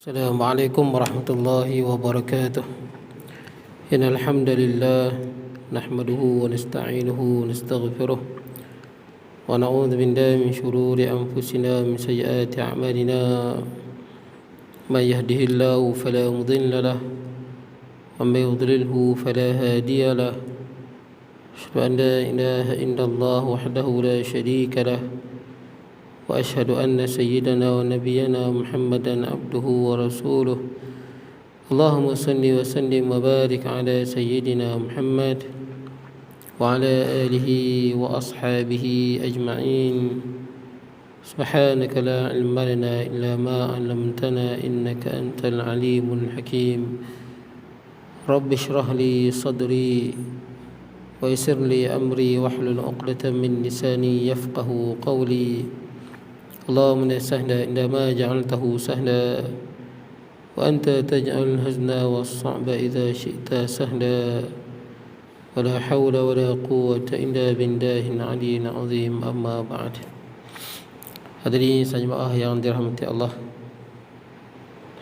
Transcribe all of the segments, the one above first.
السلام عليكم ورحمة الله وبركاته. إن الحمد لله نحمده ونستعينه ونستغفره ونعوذ بالله من شرور أنفسنا ومن سيئات أعمالنا. من يهده الله فلا مضل له ومن يضلله فلا هادي له. أشهد أن لا إله إلا الله وحده لا شريك له وأشهد أن سيدنا ونبينا محمدا عبده ورسوله. اللهم صل وسلم وبارك على سيدنا محمد وعلى آله وأصحابه أجمعين. سبحانك لا علم لنا إلا ما علمتنا إنك أنت العليم الحكيم. رب اشرح لي صدري ويسر لي أمري واحلل عقدة من لساني يفقه قولي. اللهم لا سهل إلا ما جعلته سهلا وأنت تجعل الحزن والصعب إذا شئت سهلا. ولا حول ولا قوة إلا بالله العلي العظيم. أما بعد. Hadirin jemaah yang dirahmati Allah,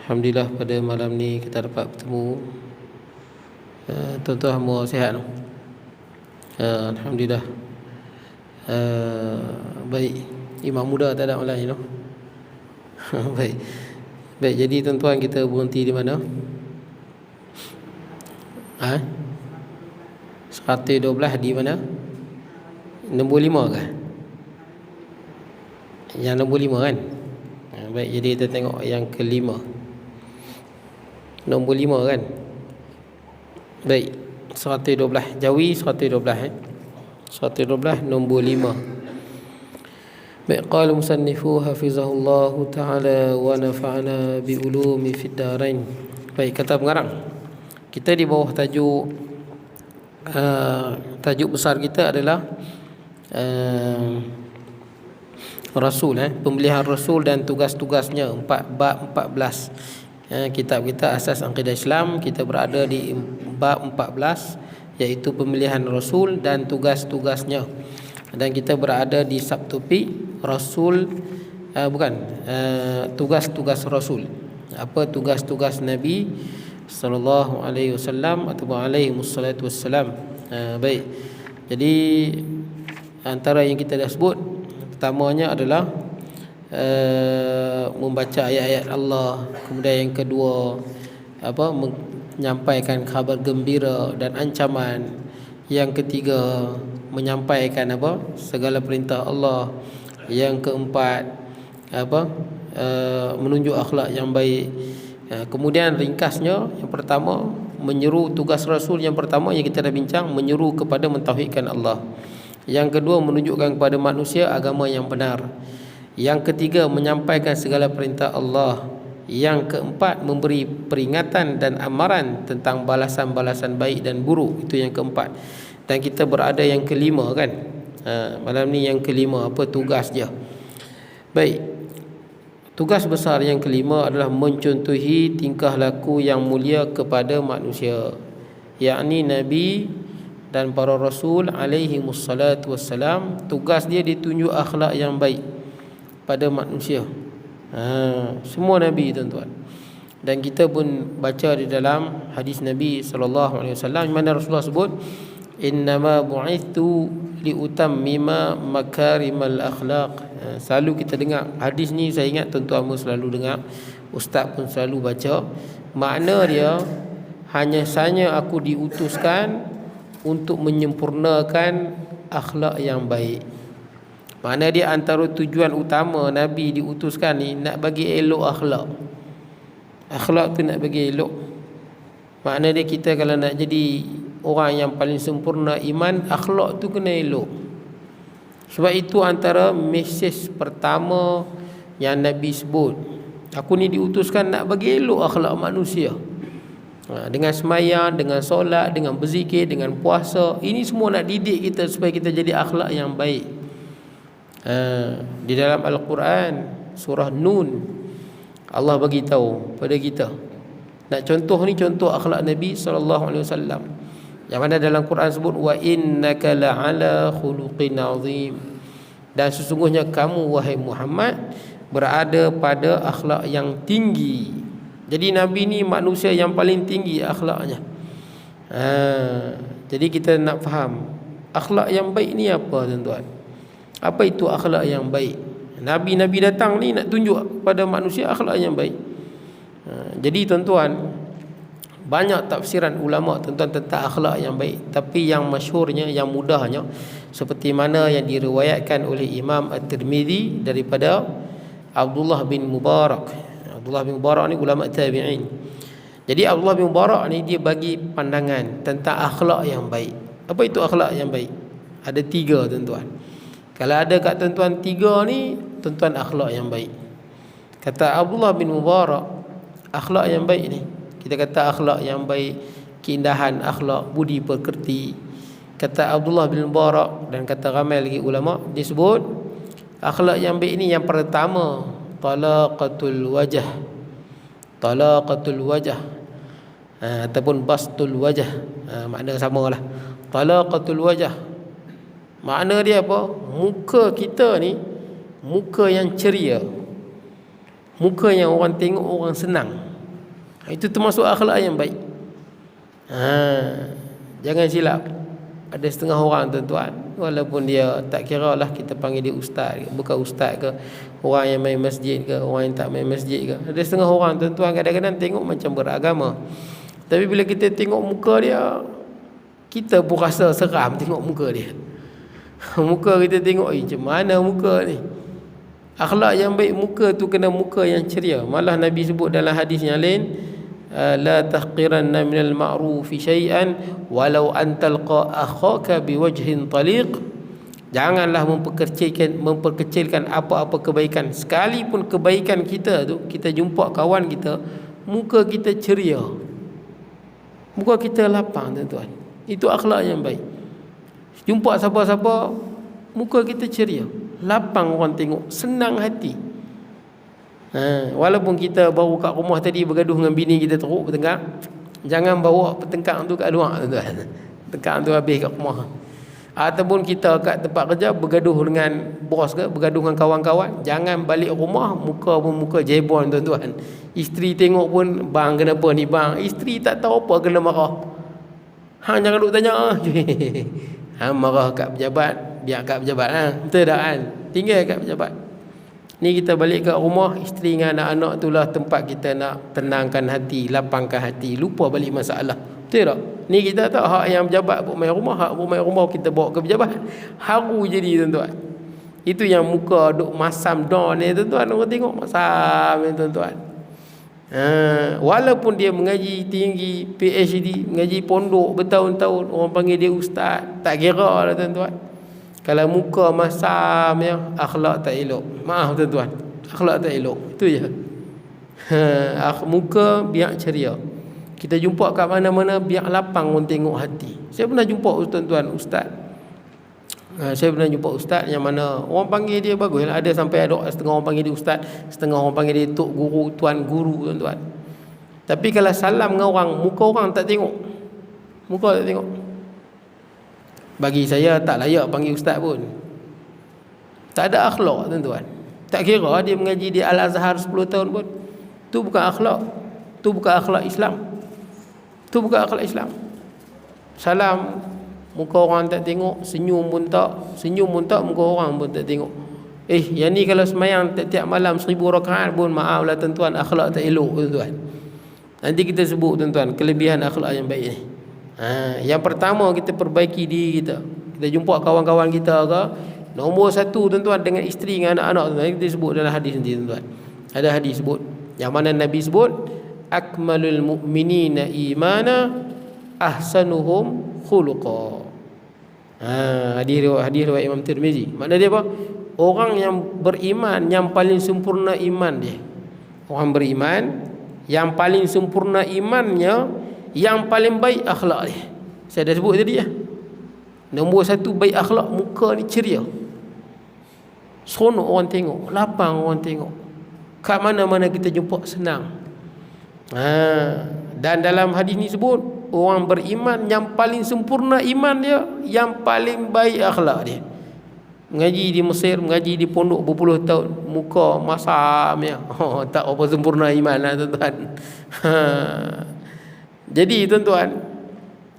alhamdulillah pada malam ni kita dapat bertemu. Tuan-tuan semua sihat? Alhamdulillah. Baik, imam muda tak ada malam ni, no? Baik. Baik, jadi tuan-tuan kita berhenti di mana? 112 di mana? Nombor 5 kan? Yang nombor 5 kan? Baik, jadi kita tengok yang kelima. Nombor 5 kan? Baik, 112 Jawi 112 112 nombor 5. Baik, qala musannifu hafizahullahu ta'ala wa nafa'ana bi ulumi fid darain. Baik, kata pengarang. Kita di bawah tajuk besar kita adalah Rasul, pemilihan Rasul dan tugas-tugasnya, bab 14. Kitab kita Asas Aqidah Islam, kita berada di bab 14, iaitu pemilihan Rasul dan tugas-tugasnya. Dan kita berada di subtopik Rasul, tugas-tugas Rasul. Apa tugas-tugas Nabi sallallahu alaihi wasallam atau alaihi wassalatu wassalam. Baik. Jadi antara yang kita dah sebut, pertamanya adalah membaca ayat-ayat Allah. Kemudian yang kedua, menyampaikan khabar gembira dan ancaman. Yang ketiga, menyampaikan segala perintah Allah. Yang keempat, menunjuk akhlak yang baik. Kemudian ringkasnya, yang pertama, menyeru tugas Rasul yang pertama yang kita dah bincang, menyeru kepada mentauhidkan Allah. Yang kedua, menunjukkan kepada manusia agama yang benar. Yang ketiga, menyampaikan segala perintah Allah. Yang keempat, memberi peringatan dan amaran tentang balasan-balasan baik dan buruk. Itu yang keempat. Dan kita berada yang kelima kan. Malam ni yang kelima, apa tugas dia. Baik. Tugas besar yang kelima adalah mencontohi tingkah laku yang mulia kepada manusia, yakni Nabi dan para Rasul alaihi wassalatu wassalam. Tugas dia ditunjuk akhlak yang baik pada manusia. Semua Nabi, tuan-tuan. Dan kita pun baca di dalam hadis Nabi SAW, di mana Rasulullah sebut, innama bu'ithu liutammima makarimal akhlaq. Selalu kita dengar hadis ni, saya ingat tuan-tuan pun selalu dengar, ustaz pun selalu baca. Makna dia, hanya sahaja aku diutuskan untuk menyempurnakan akhlak yang baik. Makna dia antara tujuan utama Nabi diutuskan ni, nak bagi elok akhlak. Akhlak tu nak bagi elok. Makna dia, kita kalau nak jadi orang yang paling sempurna iman, akhlak tu kena elok. Sebab itu antara mesej pertama yang Nabi sebut, aku ni diutuskan nak bagi elok akhlak manusia. Dengan semayang, dengan solat, dengan berzikir, dengan puasa, ini semua nak didik kita supaya kita jadi akhlak yang baik. Di dalam Al-Quran surah Nun, Allah bagi tahu pada kita. Nak contoh ni, contoh akhlak Nabi SAW, yang mana dalam Quran sebut, wa innaka la'ala khuluqin azim. Dan sesungguhnya kamu wahai Muhammad berada pada akhlak yang tinggi. Jadi Nabi ni manusia yang paling tinggi akhlaknya. Jadi kita nak faham akhlak yang baik ni apa, tuan-tuan? Apa itu akhlak yang baik? Nabi-nabi datang ni nak tunjuk pada manusia akhlak yang baik. Jadi tuan-tuan, banyak tafsiran ulama tentang akhlak yang baik, tapi yang masyhurnya, yang mudahnya, seperti mana yang diriwayatkan oleh Imam At-Tirmizi daripada Abdullah bin Mubarak. Abdullah bin Mubarak ni ulama tabi'in. Jadi Abdullah bin Mubarak ni dia bagi pandangan tentang akhlak yang baik. Apa itu akhlak yang baik? Ada 3, tuan-tuan. Kalau ada kat tuan-tuan 3 ni, tuan-tuan akhlak yang baik. Kata Abdullah bin Mubarak, akhlak yang baik ni, kita kata akhlak yang baik, keindahan akhlak, budi pekerti. Kata Abdullah bin Mubarak dan kata ramai lagi ulama, disebut akhlak yang baik ni yang pertama, talaqatul wajah. Talaqatul wajah, ataupun bastul wajah, makna samalah. Talaqatul wajah, makna dia apa? Muka kita ni muka yang ceria, muka yang orang tengok orang senang. Itu termasuk akhlak yang baik. Jangan silap. Ada setengah orang, tuan-tuan, walaupun dia tak kira lah kita panggil dia ustaz ke, bukan ustaz ke, orang yang main masjid ke, orang yang tak main masjid ke. Ada setengah orang, tuan-tuan, kadang-kadang tengok macam beragama, tapi bila kita tengok muka dia, kita pun rasa seram tengok muka dia. Muka kita tengok, macam mana muka ni? Akhlak yang baik, muka tu kena muka yang ceria. Malah Nabi sebut dalam hadis yang lain, la tahqiranna minal ma'rufi syai'an walau an talqa akhaka biwajhin taliq. Janganlah memperkecilkan apa-apa kebaikan, sekalipun kebaikan kita tu, kita jumpa kawan kita, muka kita ceria, muka kita lapang, tuan-tuan. Itu akhlak yang baik. Jumpa siapa-siapa, muka kita ceria, lapang, orang tengok senang hati. Walaupun kita baru kat rumah tadi bergaduh dengan bini kita teruk bertengkar, jangan bawa pertengkaran tu kat luar, tuan-tuan. Pertengkaran tu habis kat rumah. Ataupun kita kat tempat kerja bergaduh dengan bos ke, bergaduh dengan kawan-kawan, jangan balik rumah muka pun muka jebon, tuan-tuan. Isteri tengok pun, bang kenapa ni bang? Isteri tak tahu apa kena marah. Jangan duk tanya. Marah kat pejabat, biar kat pejabat lah. Betul tak kan? Tinggal kat pejabat. Ni kita balik kat rumah, isteri dengan anak-anak itulah tempat kita nak tenangkan hati, lapangkan hati, lupa balik masalah. Betul tak? Ni kita tak hak yang pejabat buat main rumah, hak buat main rumah kita bawa ke pejabat. Haru jadi, tuan-tuan. Itu yang muka duk masam don ni, tuan-tuan. Orang tengok masam ni, tuan-tuan. Walaupun dia mengaji tinggi, PhD, mengaji pondok bertahun-tahun, orang panggil dia ustaz, tak kira lah, tuan-tuan. Kalau muka masam ya, akhlak tak elok. Maaf, tuan-tuan, akhlak tak elok. Itu je. Muka biar ceria. Kita jumpa kat mana-mana biar lapang orang tengok hati. Saya pernah jumpa, tuan-tuan, ustaz. Saya pernah jumpa ustaz yang mana orang panggil dia bagus. Ada sampai ada setengah orang panggil dia ustaz, setengah orang panggil dia tok guru, tuan guru, tuan-tuan. Tapi kalau salam dengan orang, muka orang tak tengok. Muka tak tengok. Bagi saya tak layak panggil ustaz pun. Tak ada akhlak, tuan-tuan. Tak kira dia mengaji di Al-Azhar 10 tahun pun. Tu bukan akhlak. Tu bukan akhlak Islam. Tu bukan akhlak Islam. Salam, muka orang tak tengok, senyum pun tak, muka orang pun tak tengok. Yang ni kalau semayang tiap malam 1000 rakaat pun, maaflah tuan-tuan, akhlak tak elok, tuan-tuan. Nanti kita sebut, tuan-tuan, kelebihan akhlak yang baik ni. Yang pertama, kita perbaiki diri kita. Kita jumpa kawan-kawan kita ke, nombor 1, tuan-tuan, dengan isteri, dengan anak-anak, tuan-tuan. Kita sebut dalam hadis nanti, tuan-tuan. Ada hadis sebut, yang mana Nabi sebut, akmalul mu'minina imana ahsanuhum khuluqa. Hadis riwayat Imam Tirmizi. Makna dia apa? Orang yang beriman yang paling sempurna iman dia. Orang beriman yang paling sempurna imannya, yang paling baik akhlak dia. Saya dah sebut tadi ya. Nombor 1 baik akhlak, muka ni ceria. Seronok orang tengok, lapang orang tengok. Kat mana-mana kita jumpa senang. Dan dalam hadis ni sebut, orang beriman yang paling sempurna iman dia, yang paling baik akhlak dia. Mengaji di Mesir, mengaji di pondok berpuluh tahun, muka masam ya. Tak apa sempurna iman lah tuan-tuan. Jadi tuan-tuan,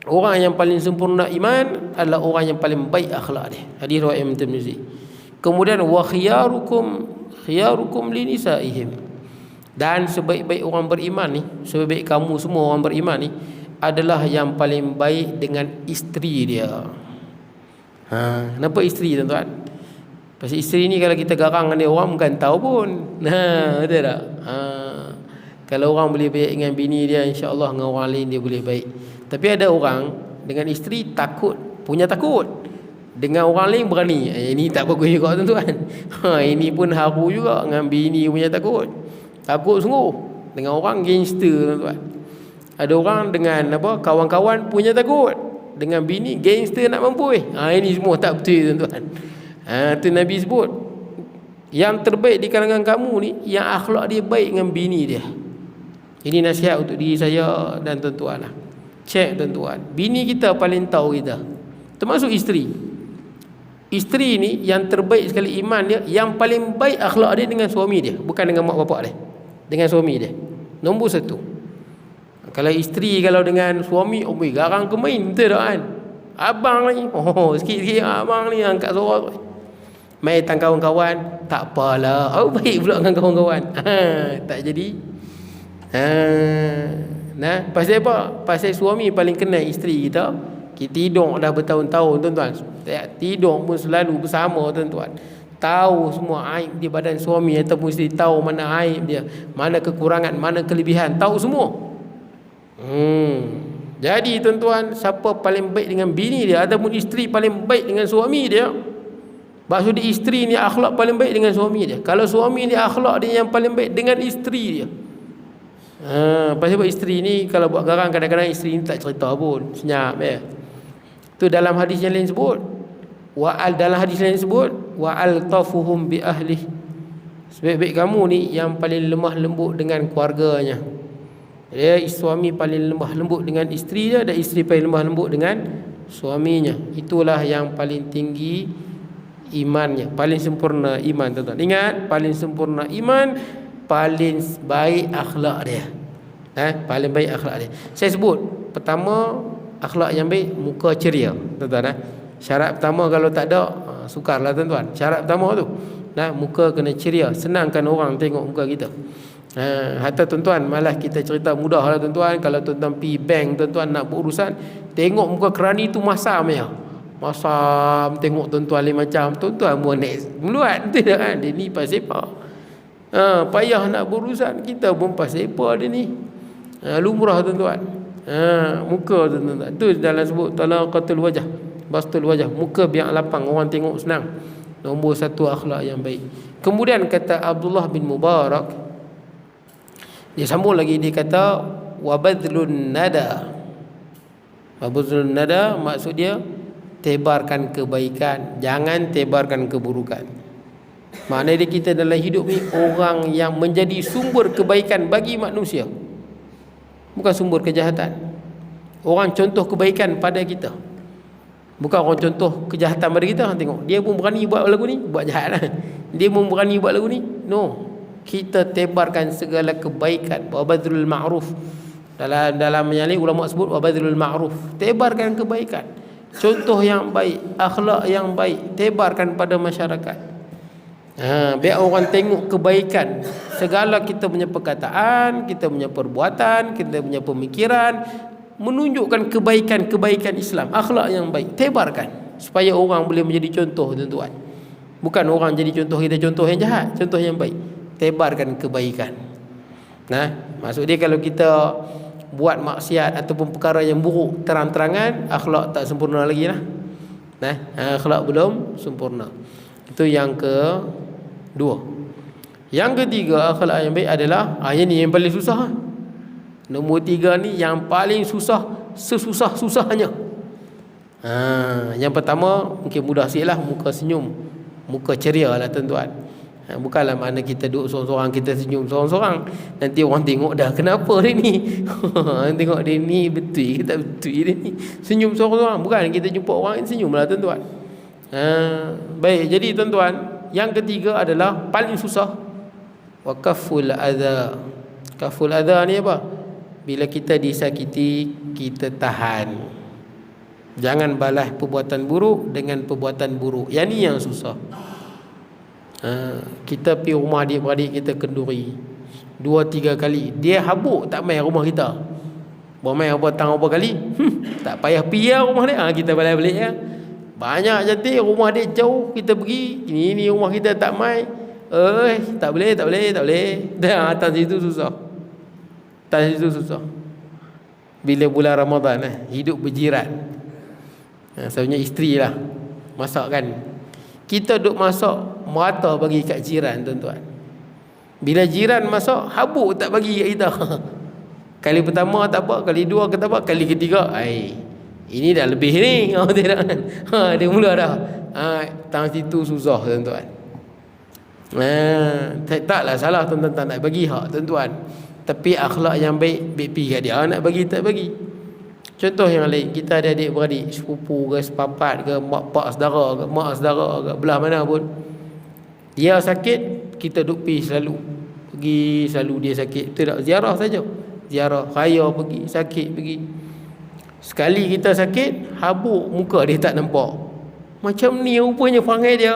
orang yang paling sempurna iman adalah orang yang paling baik akhlak dia. Hadis riwayat Imam Tirmizi. Kemudian wa khiyarukum li nisaihim. Dan sebaik-baik orang beriman ni, sebaik-baik kamu semua orang beriman ni adalah yang paling baik dengan isteri dia. Kenapa isteri tuan-tuan? Pasal isteri ni kalau kita garang dengan dia, orang bukan tahu pun. Betul tak? Kalau orang boleh baik dengan bini dia, insya-Allah dengan orang lain dia boleh baik. Tapi ada orang dengan isteri takut, punya takut. Dengan orang lain berani. Ini tak bagus juga tuan-tuan. Ini pun haru juga dengan bini punya takut. Takut sungguh. Dengan orang gangster tuan-tuan. Ada orang dengan kawan-kawan punya takut. Dengan bini gangster nak mampu. Ini semua tak betul tuan-tuan. Tu Nabi sebut, yang terbaik di kalangan kamu ni yang akhlak dia baik dengan bini dia. Ini nasihat untuk diri saya dan tuan-tuan lah. Cek tuan-tuan, bini kita paling tahu kita, termasuk isteri. Isteri ni yang terbaik sekali iman dia, yang paling baik akhlak dia dengan suami dia, bukan dengan mak bapak dia, dengan suami dia. Nombor satu. Kalau isteri kalau dengan suami, garang ke main, betul tak kan? Abang ni, sikit-sikit abang ni angkat suara. Mai tang kawan-kawan, tak apalah. Baik pula dengan kawan-kawan. Tak jadi. Pasal apa? Pasal suami paling kenal isteri kita. Kita tidur dah bertahun-tahun tuan-tuan. Tidur pun selalu bersama tuan-tuan. Tahu semua aib di badan suami ataupun isteri, tahu mana aib dia, mana kekurangan, mana kelebihan, tahu semua. Jadi tuan-tuan, siapa paling baik dengan bini dia ataupun isteri paling baik dengan suami dia, maksud dia isteri ni akhlak paling baik dengan suami dia. Kalau suami ni akhlak dia yang paling baik dengan isteri dia. Pasal isteri ni kalau buat garang, kadang-kadang isteri ni tak cerita pun, senyap ya. Tu dalam hadis yang lain sebut, dalam hadis lain sebut wa altafuhum bi ahli. Sebaik-baik kamu ni yang paling lemah lembut dengan keluarganya. Suami paling lemah lembut dengan isteri dia, dan isteri paling lemah lembut dengan suaminya. Itulah yang paling tinggi imannya, paling sempurna iman tuan-tuan. Ingat, paling sempurna iman, paling baik akhlak dia. Paling baik akhlak dia. Saya sebut, pertama akhlak yang baik, muka ceria tuan-tuan. Syarat pertama kalau tak ada, sukarlah tuan-tuan. Syarat pertama tu, muka kena ceria, senangkan orang tengok muka kita. Hatta tuan-tuan, malah kita cerita mudah lah tuan-tuan. Kalau tuan-tuan pergi bank, tuan-tuan nak berurusan, tengok muka kerani tu masam ya. Masam, tengok tuan-tuan lain macam, tuan-tuan mau naik meluat, betul tak kan? Dia ni pasal apa? Payah nak berurusan, kita pun pasal apa dia ni? Lumrah tuan-tuan. Muka tuan-tuan. Tu dalam sebut talaqatul wajah, bastul wajah, muka biar lapang, orang tengok senang. Nombor satu akhlak yang baik. Kemudian kata Abdullah bin Mubarak, dia sambung lagi, dia kata wabadlun nada. Wabadlun nada maksud dia tebarkan kebaikan, jangan tebarkan keburukan. Maknanya kita dalam hidup ni orang yang menjadi sumber kebaikan bagi manusia, bukan sumber kejahatan. Orang contoh kebaikan pada kita, bukan orang contoh kejahatan pada kita. Tengok, dia pun berani buat lagu ni, buat jahat lah. Dia pun berani buat lagu ni. No, kita tebarkan segala kebaikan. Wabadlul ma'ruf. Dalam yang lain ulama sebut wabadlul ma'ruf, tebarkan kebaikan, contoh yang baik, akhlak yang baik, tebarkan pada masyarakat. Biar orang tengok kebaikan segala kita punya perkataan, kita punya perbuatan, kita punya pemikiran, menunjukkan kebaikan-kebaikan Islam, akhlak yang baik, tebarkan supaya orang boleh menjadi contoh tuan-tuan. Bukan orang jadi contoh kita, contoh yang jahat, contoh yang baik. Tebarkan kebaikan. Maksud dia kalau kita buat maksiat ataupun perkara yang buruk terang-terangan, akhlak tak sempurna lagi lah. Akhlak belum sempurna. Itu yang kedua. Yang ketiga, akhlak yang baik adalah yang ni yang paling susah. Nombor 3 ni yang paling susah, sesusah-susahnya. Yang pertama mungkin mudah sikit lah, muka senyum, muka ceria lah tuan-tuan. Bukanlah makna kita duduk seorang-seorang, kita senyum seorang-seorang, nanti orang tengok dah kenapa dia ni. Tengok dia ni betul ke tak betul dia ni, senyum seorang-seorang. Bukan, kita jumpa orang senyum lah tuan-tuan. Baik, jadi tuan-tuan, yang ketiga adalah paling susah, wa kaful adza. Kaful adza ni apa? Bila kita disakiti, kita tahan. Jangan balas perbuatan buruk dengan perbuatan buruk. Yang ni yang susah. Kita pergi rumah adik-beradik kita kenduri 2-3 kali, dia habuk tak main rumah kita. Bermain apa tang apa kali, tak payah pergi rumah dia. Kita balik-balik ya. Banyak cantik rumah dia jauh, kita pergi. Ini rumah kita tak main. Tak boleh. Dah atas situ susah. Atas situ susah. Bila bulan Ramadan hidup berjiran. Sebenarnya isteri lah masak kan. Kita duk masak merata bagi kat jiran tuan-tuan. Bila jiran masak habuk tak bagi kat kita. Kali pertama tak apa, kali dua tak apa, kali ketiga ini dah lebih ni. Tidak kan? Dia mula dah. Tang situ susah tuan-tuan. Taklah salah tuan-tuan tak nak bagi hak tuan-tuan. Tapi akhlak yang baik pergi kat dia, nak bagi tak bagi. Contoh yang lain, kita ada adik-beradik, sepupu ke, sepapat ke, pak saudara ke, mak saudara ke, belah mana pun. Dia sakit, kita duk pergi selalu. Pergi selalu dia sakit. Tidak ziarah saja. Ziarah raya pergi, sakit pergi. Sekali kita sakit, habuk muka dia tak nampak. Macam ni rupanya perangai dia.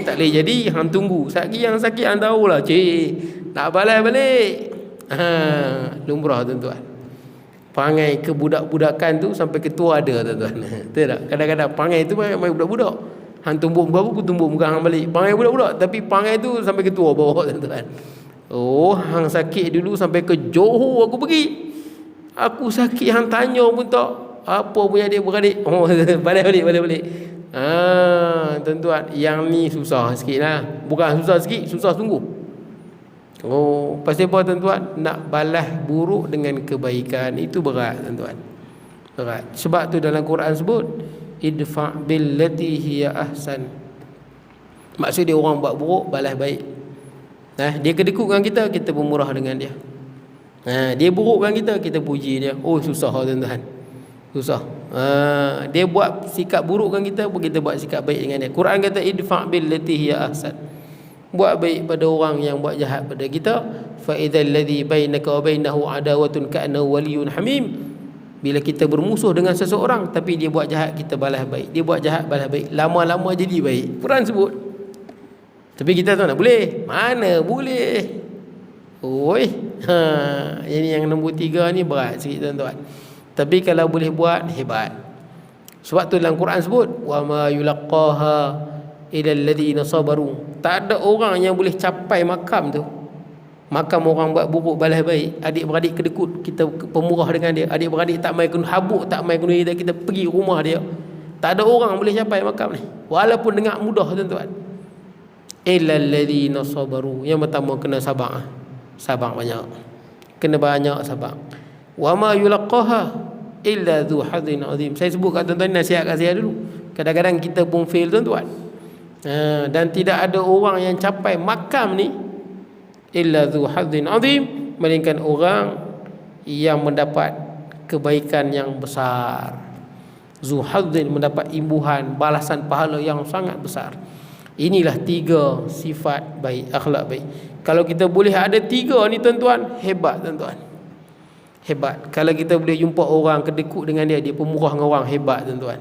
Tak boleh jadi, hang tunggu. Sekali yang sakit hang tahulah, cik. Nak balai balik. Lumrah tuan-tuan. Perangai kebudak-budakan tu sampai ketua ada tuan-tuan. Betul tak? Kadang-kadang perangai tu main budak-budak. Hang tumbuk muka aku tumbuk muka hang balik. Perangai budak-budak tapi perangai tu sampai ketua bawa tuan-tuan. Hang sakit dulu sampai ke Johor aku pergi. Aku sakit hang tanya pun tak. Apa punya adik-beradik? Balik. Tuan-tuan, yang ni susah sikitlah. Bukan susah sikit, susah sungguh. Pasal apa tuan-tuan? Nak balas buruk dengan kebaikan itu berat tuan-tuan. Berat. Sebab tu dalam Quran sebut idfa' billati hiya ahsan. Maksud dia orang buat buruk balas baik. Dia kedekut dengan kita, kita bermurah dengan dia. Dia buruk dengan kita puji dia. Susah tuan-tuan. Susah. Dia buat sikap buruk dengan kita buat sikap baik dengan dia. Quran kata idfa' billati hiya ahsan. Buat baik pada orang yang buat jahat pada kita. Fa idzal ladzi bainaka wa bainahu adawatun ka'annahu waliyyun hamim. Bila kita bermusuh dengan seseorang tapi dia buat jahat, kita balas baik. Dia buat jahat, balas baik. Lama-lama jadi baik. Quran sebut. Tapi kita tahu nak boleh. Mana boleh. Ini yang nombor 3 ni berat sikit tuan-tuan. Tapi kalau boleh buat, hebat. Sebab tu dalam Quran sebut wa ma yulaqqaha ilal ladzina sabaru. Tak ada orang yang boleh capai makam tu. Makam orang buat buruk balas baik. Adik-beradik kedekut, kita pemurah dengan dia. Adik-beradik tak main habuk, tak main kenduri kita pergi rumah dia. Tak ada orang boleh capai makam ni. Walaupun dengan mudah tuan-tuan. Ilal ladzina sabaru. Yang pertama kena sabar. Sabar banyak. Kena banyak sabar. Wa ma yulaqqaha illa dzu hadzin azim. Saya sebut kat tuan-tuan, nasihat kat saya dulu. Kadang-kadang kita pun fail tuan-tuan. Dan tidak ada orang yang capai makam ni illa dzu hadzin azim, melainkan orang yang mendapat kebaikan yang besar. Dzu hadzin, mendapat imbuhan balasan pahala yang sangat besar. Inilah 3 sifat baik, akhlak baik. Kalau kita boleh ada 3 ni tuan-tuan, hebat tuan-tuan. Hebat. Kalau kita boleh jumpa orang kedekut dengan dia, dia pemurah dengan orang, hebat tuan-tuan.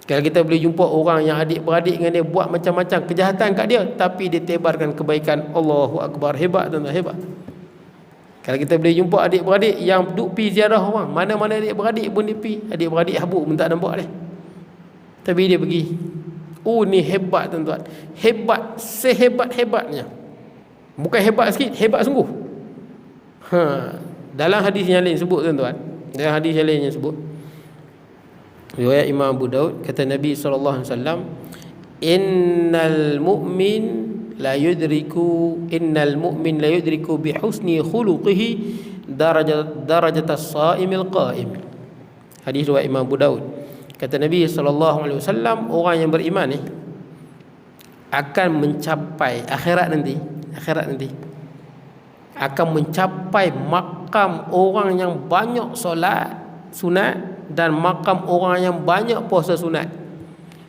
Kalau kita boleh jumpa orang yang adik-beradik dengan dia buat macam-macam kejahatan kat dia, tapi dia tebarkan kebaikan, Allahu Akbar, hebat tuan-tuan, hebat. Kalau kita boleh jumpa adik-beradik yang duk pi ziarah orang, mana-mana adik-beradik pun dia pi, adik-beradik habuk pun tak nampak dia, tapi dia pergi. Ni hebat tuan-tuan. Hebat sehebat-hebatnya. Bukan hebat sikit, hebat sungguh. Dalam hadis yang lain sebut tuan-tuan. Dalam hadis yang lain yang sebut, riwayat Imam Abu Daud, kata Nabi SAW, innal mu'min la yudriku bi husni khuluqihi darajat as-sa'imil qa'im. Hadis riwayat Imam Abu Daud. Kata Nabi SAW, orang yang beriman ni akan mencapai akhirat nanti akan mencapai makam orang yang banyak solat sunat dan makam orang yang banyak puasa sunat.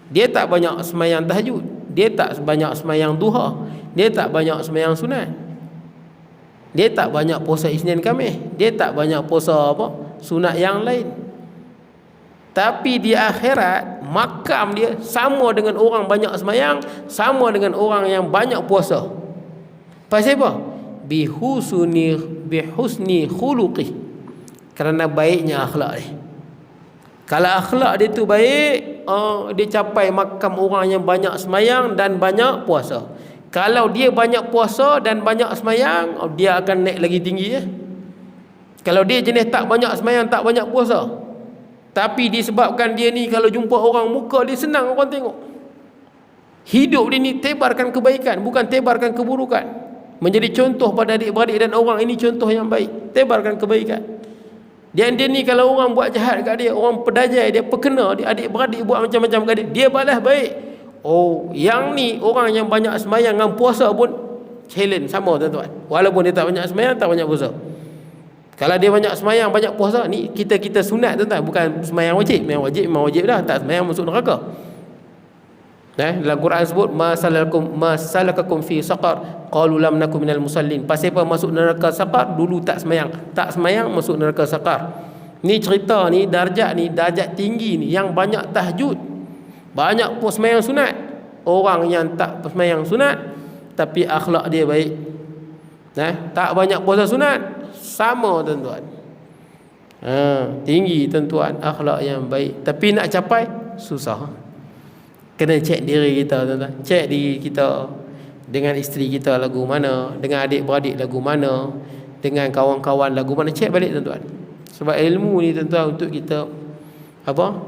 Dia tak banyak semayang tahajud, dia tak banyak semayang duha, dia tak banyak semayang sunat, dia tak banyak puasa Isnin Khamis, dia tak banyak puasa apa sunat yang lain. Tapi di akhirat makam dia sama dengan orang banyak semayang, sama dengan orang yang banyak puasa. Pasal apa? Bihusni khuluqih, kerana baiknya akhlak dia. Kalau akhlak dia tu baik, dia capai makam orang yang banyak semayang dan banyak puasa. Kalau dia banyak puasa dan banyak semayang, dia akan naik lagi tinggi ya. Kalau dia jenis tak banyak semayang, tak banyak puasa, tapi disebabkan dia ni kalau jumpa orang muka dia senang orang tengok, hidup dia ni tebarkan kebaikan, bukan tebarkan keburukan. Menjadi contoh pada adik-beradik dan orang ini contoh yang baik, tebarkan kebaikan. Dan dia ni kalau orang buat jahat kat dia, orang pedajai dia, pekena dia, adik-beradik buat macam-macam kat dia, dia balas baik. Oh, yang ni orang yang banyak semayang dengan puasa pun challenge sama tuan-tuan. Walaupun dia tak banyak semayang, tak banyak puasa. Kalau dia banyak semayang, banyak puasa, ni kita sunat tuan-tuan, bukan semayang wajib. Memang wajib dah, tak semayang masuk neraka. Dalam Quran sebut masalakakum fi saqar qalu lam nakum minal musallin. Pasal apa masuk neraka saqar? Dulu tak semayang masuk neraka saqar. Ni cerita ni, darjat tinggi ni, yang banyak tahajud, banyak semayang sunat. Orang yang tak semayang sunat tapi akhlak dia baik, tak banyak puasa sunat, sama tuan-tuan. Tinggi tuan-tuan, akhlak yang baik. Tapi nak capai susah. Kena cek diri kita tuan-tuan. Cek diri kita, dengan isteri kita lagu mana, dengan adik-beradik lagu mana, dengan kawan-kawan lagu mana. Cek balik tuan-tuan. Sebab ilmu ni tuan-tuan untuk kita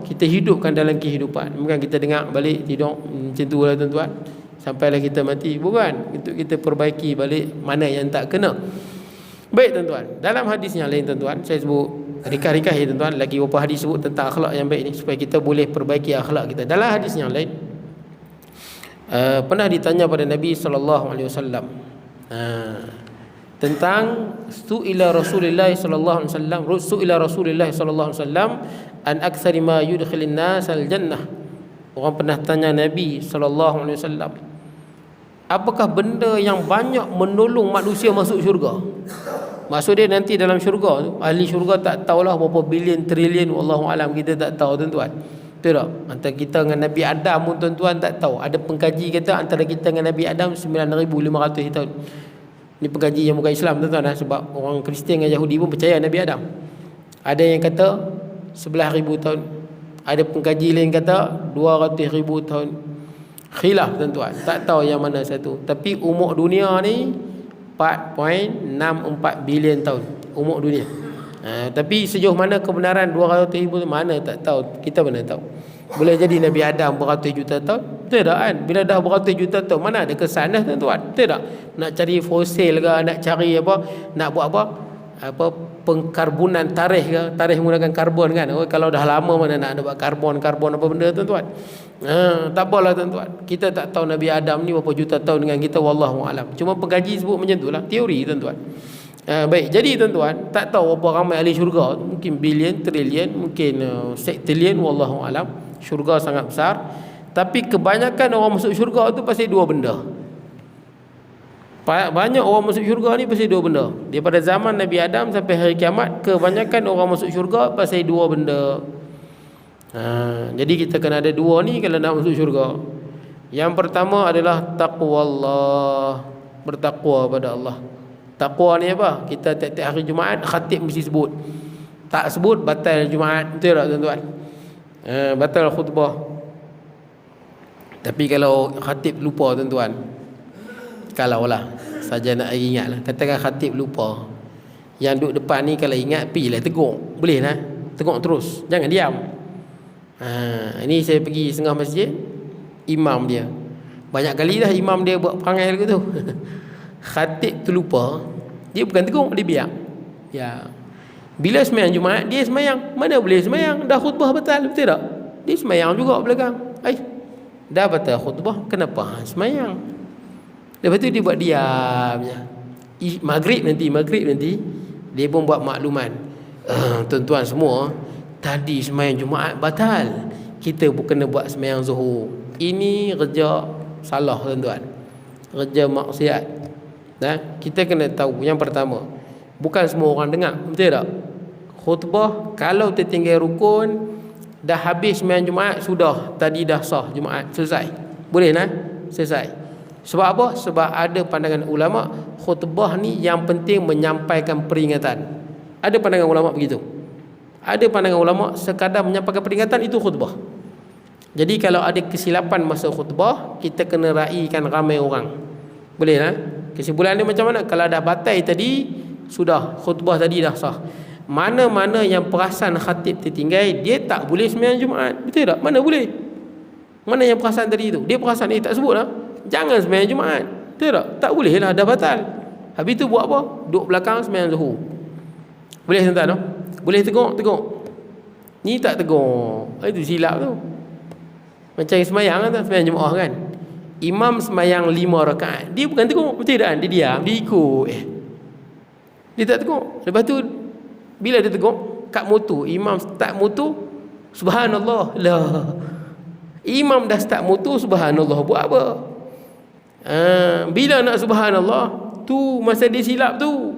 kita hidupkan dalam kehidupan. Bukan kita dengar balik tidur macam tu lah tuan-tuan, sampailah kita mati. Bukan, untuk kita perbaiki balik mana yang tak kena. Baik tuan-tuan, dalam hadis yang lain tuan-tuan, saya sebut ringkas-ringkas ya tuan-tuan, lagi beberapa hadis sebut tentang akhlak yang baik ni, supaya kita boleh perbaiki akhlak kita. Dalam hadis yang lain, pernah ditanya pada Nabi SAW tentang su'ila Rasulullah SAW an aktsari ma yudkhilun nas al-jannah. Orang pernah tanya Nabi SAW, apakah benda yang banyak menolong manusia masuk syurga? Maksud dia nanti dalam syurga tu, ahli syurga tak tahulah berapa bilion trilion, wallahu alam, kita tak tahu tuan-tuan. Betul tak? Antara kita dengan Nabi Adam pun tuan-tuan tak tahu. Ada pengkaji kata antara kita dengan Nabi Adam 9,500 tahun. Ini pengkaji yang bukan Islam tuan-tuan, sebab orang Kristian dan Yahudi pun percaya Nabi Adam. Ada yang kata 11,000 tahun. Ada pengkaji lain kata 200,000 tahun. Khilaf tuan-tuan, tak tahu yang mana satu. Tapi umur dunia ni 4.64 bilion tahun umur dunia. Tapi sejauh mana kebenaran 200,000 mana tak tahu. Kita mana tahu. Boleh jadi Nabi Adam beratus juta tahun, betul tak kan? Bila dah beratus juta tahun, mana ada kesan dah tuan-tuan, betul tak? Nak cari fosil ke, nak cari nak buat pengkarbonan tarikh ke, tarikh menggunakan karbon kan. Kalau dah lama mana nak buat karbon apa benda tuan-tuan. Tak apalah tuan-tuan, kita tak tahu Nabi Adam ni berapa juta tahun dengan kita, wallahu alam. Cuma pengkaji sebut macam itulah, teori tuan-tuan. Baik, jadi tuan-tuan, tak tahu berapa ramai ahli syurga, mungkin bilion, trilion, mungkin sektilion, wallahu alam. Syurga sangat besar. Tapi kebanyakan orang masuk syurga tu pasal dua benda. Banyak orang masuk syurga ni pasal dua benda. Daripada zaman Nabi Adam sampai hari kiamat, kebanyakan orang masuk syurga pasal dua benda. Jadi kita kena ada dua ni kalau nak masuk syurga. Yang pertama adalah taqwa Allah, bertakwa pada Allah. Takwa ni apa? Kita tiap-tiap hari Jumaat khatib mesti sebut. Tak sebut batal Jumaat, betul tak tuan-tuan? Batal khutbah. Tapi kalau khatib lupa tuan-tuan, kalaulah saja nak ingatlah, katakan khatib lupa, yang duduk depan ni kalau ingat pergilah tegur, boleh lah, tegur terus, jangan diam. Ini saya pergi setengah masjid, imam dia, banyak kali dah imam dia buat perangai lagu tu. Khatib tu lupa, dia bukan tegur, dia biar. Ya. Bila sembahyang Jumaat, dia sembahyang. Mana boleh sembahyang? Dah khutbah batal, betul tak? Dia sembahyang juga belakang. Dah batal khutbah, kenapa sembahyang? Lepas tu dia buat diam je. Maghrib nanti dia pun buat makluman. Tuan-tuan semua, tadi sembahyang Jumaat batal. kita pun kena buat sembahyang zuhur. Ini kerja salah tuan-tuan, kerja maksiat. Kita kena tahu yang pertama, bukan semua orang dengar, betul tak? Khutbah kalau tertinggal rukun, dah habis sembahyang Jumaat, sudah tadi dah sah Jumaat, selesai. Boleh lah, selesai. Sebab apa? Sebab ada pandangan ulama, khutbah ni yang penting menyampaikan peringatan. Ada pandangan ulama begitu. Ada pandangan ulama sekadar menyampaikan peringatan itu khutbah. Jadi kalau ada kesilapan masa khutbah, kita kena raikan ramai orang. Boleh lah. Kesimpulan dia macam mana? Kalau dah batal tadi, sudah khutbah tadi dah sah. Mana-mana yang perasan khatib tertinggal, dia tak boleh sembahyang Jumaat. Betul tak? Mana boleh? Mana yang perasan tadi tu? Dia perasan tak sebut lah. Jangan sembahyang Jumaat. Betul tak? Tak boleh lah, dah batal. Habis tu buat apa? Duduk belakang sembahyang zuhur. Boleh tuan-tuan tak? Boleh teguk. Ni tak teguk. Itu silap tu. Macam sembahyang kan, sembahyang Jumaat kan. Imam sembahyang 5 rakaat. Dia bukan teguk, betul tak? Dia diam, dia ikut. Dia tak teguk. Lepas tu bila dia teguk, kat mutu, imam start mutu, subhanallah lah. Imam dah start mutu, subhanallah, buat apa? Bila nak subhanallah, tu masa dia silap tu.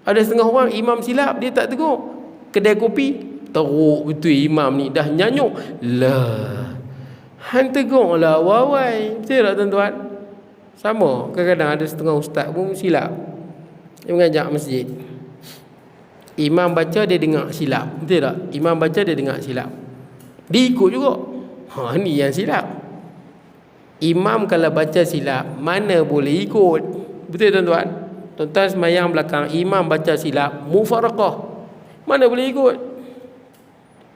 Ada setengah orang imam silap, dia tak teguk. Kedai kopi, teruk betul imam ni, dah nyanyuk lah. Han teguk lah, wawai. Betul tak tuan-tuan? Sama, kadang-kadang ada setengah ustaz pun silap. Dia mengajak masjid, imam baca dia dengar silap. Betul tak? Imam baca dia dengar silap, dia ikut juga. Ni yang silap. Imam kalau baca silap, mana boleh ikut? Betul tuan-tuan? Tuan-tuan sembahyang belakang, imam baca silap, mufaraqah, mana boleh ikut?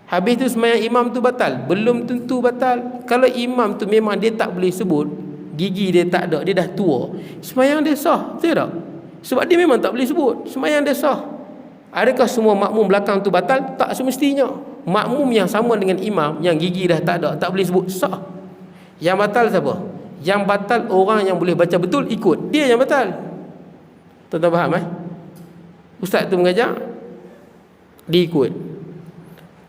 Habis tu sembahyang imam tu batal? Belum tentu batal. Kalau imam tu memang dia tak boleh sebut, gigi dia tak ada, dia dah tua, sembahyang dia sah. Betul tak? Sebab dia memang tak boleh sebut, sembahyang dia sah. Adakah semua makmum belakang tu batal? Tak semestinya. Makmum yang sama dengan imam, yang gigi dah tak ada, tak boleh sebut, sah. Yang batal siapa? Yang batal orang yang boleh baca betul, ikut. Dia yang batal. Tuan-tuan faham Ustaz tu mengajar, dia ikut.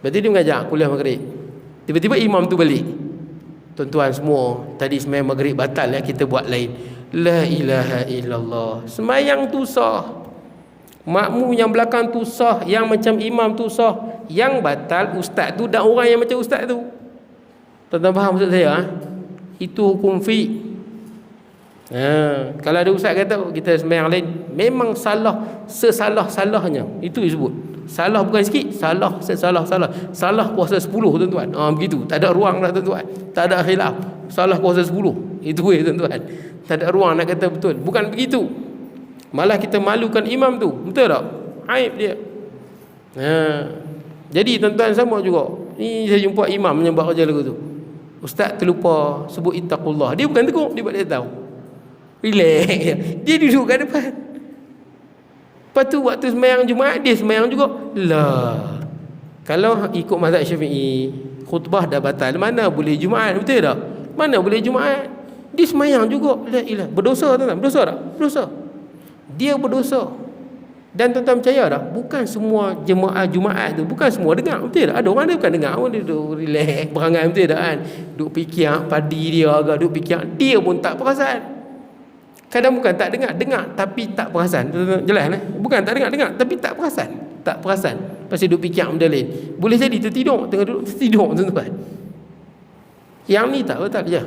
Berarti dia mengajar kuliah maghrib. Tiba-tiba imam tu balik. Tuan-tuan semua, tadi sembahyang maghrib batal ya, kita buat lain. La ilaha illallah. Sembahyang tu sah. Makmum yang belakang tu sah, yang macam imam tu sah. Yang batal ustaz tu dan orang yang macam ustaz tu. Tuan-tuan faham maksud saya? Itu hukum fiqh. Kalau ada ustaz kata kita sembahyang lain, memang salah sesalah-salahnya. Itu disebut salah, bukan sikit, salah sesalah-salah. Salah kuasa 10 tuan-tuan. Begitu, tak ada ruang dah tuan-tuan, tak ada khilaf. Salah kuasa 10, itu tuan-tuan. Tak ada ruang nak kata betul. Bukan begitu. Malah kita malukan imam tu. Betul tak? Aib dia. Jadi tuan-tuan sama juga. Ni saya jumpa imam yang buat kerja lagu tu. Ustaz terlupa sebut ittaqullah. Dia bukan teguk, dia buat dia tahu. Relax. Dia duduk kat depan. Lepas tu waktu sembahyang Jumaat, dia sembahyang juga. Lah. Kalau ikut mazhab Syafi'i, khutbah dah batal, mana boleh Jumaat? Betul tak? Mana boleh Jumaat? Dia sembahyang juga. La ilah. Berdosa tuan-tuan? Berdosa tak? Berdosa. Dia berdosa. Dan tuan-tuan percaya tak? Bukan semua jemaah Jumaat tu, bukan semua dengar. Betul tak? Ada orang dia bukan dengar, dia duduk relax, berangai, betul tak kan? Duduk fikir padi dia agak, duduk fikir, dia pun tak perasan. Kadang bukan tak dengar, tapi tak perasan. Jelas bukan tak dengar, tapi tak perasan. Tak perasan. Pasal duduk fikir benda lain. Boleh jadi tertidur, tengah duduk tertidur tuan-tuan. Yang ni tak betul je.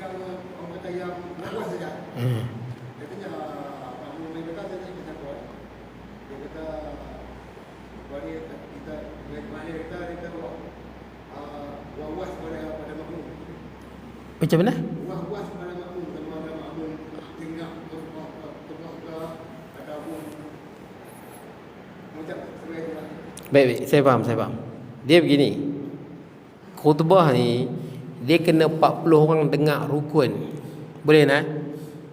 Yang orang kata yang luas saja. Dia tanya apa boleh kata saya kata dia kata bagi kita mana kita luas pada makmum. Macam mana? Luas pada makmum, sama ada makmum tinggal terus ataupun macam sebenarnya. Baik, saya faham. Dia begini. Khutbah ni dia kena 40 orang dengar rukun. Boleh nak?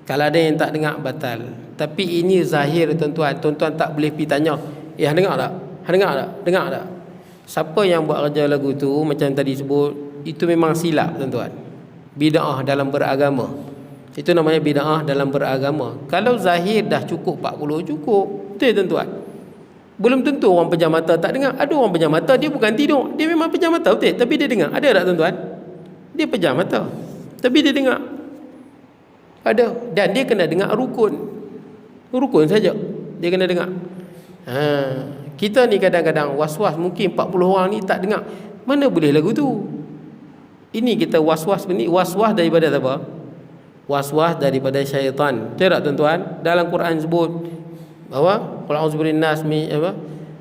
Kalau ada yang tak dengar batal. Tapi ini zahir tuan-tuan. Tuan-tuan tak boleh pergi tanya, dengar tak? Dengar tak? Siapa yang buat kerja lagu tu macam tadi sebut, itu memang silap tuan-tuan. Bid'ah dalam beragama. Itu namanya bid'ah dalam beragama. Kalau zahir dah cukup 40 cukup. Betul tuan-tuan. Belum tentu orang pejam mata tak dengar. Ada orang pejam mata dia bukan tidur, dia memang pejam mata betul, tapi dia dengar. Ada tak tuan-tuan? Dia pejam mata tapi dia dengar. Ada. Dan dia kena dengar rukun. Rukun saja dia kena dengar. Kita ni kadang-kadang was-was, mungkin 40 orang ni tak dengar. Mana boleh lagu tu? Ini kita was-was ni, was-was daripada apa? Was-was daripada syaitan. Betul tak tuan-tuan? Dalam Quran sebut bahawa qul a'udzu birabbin nas min apa?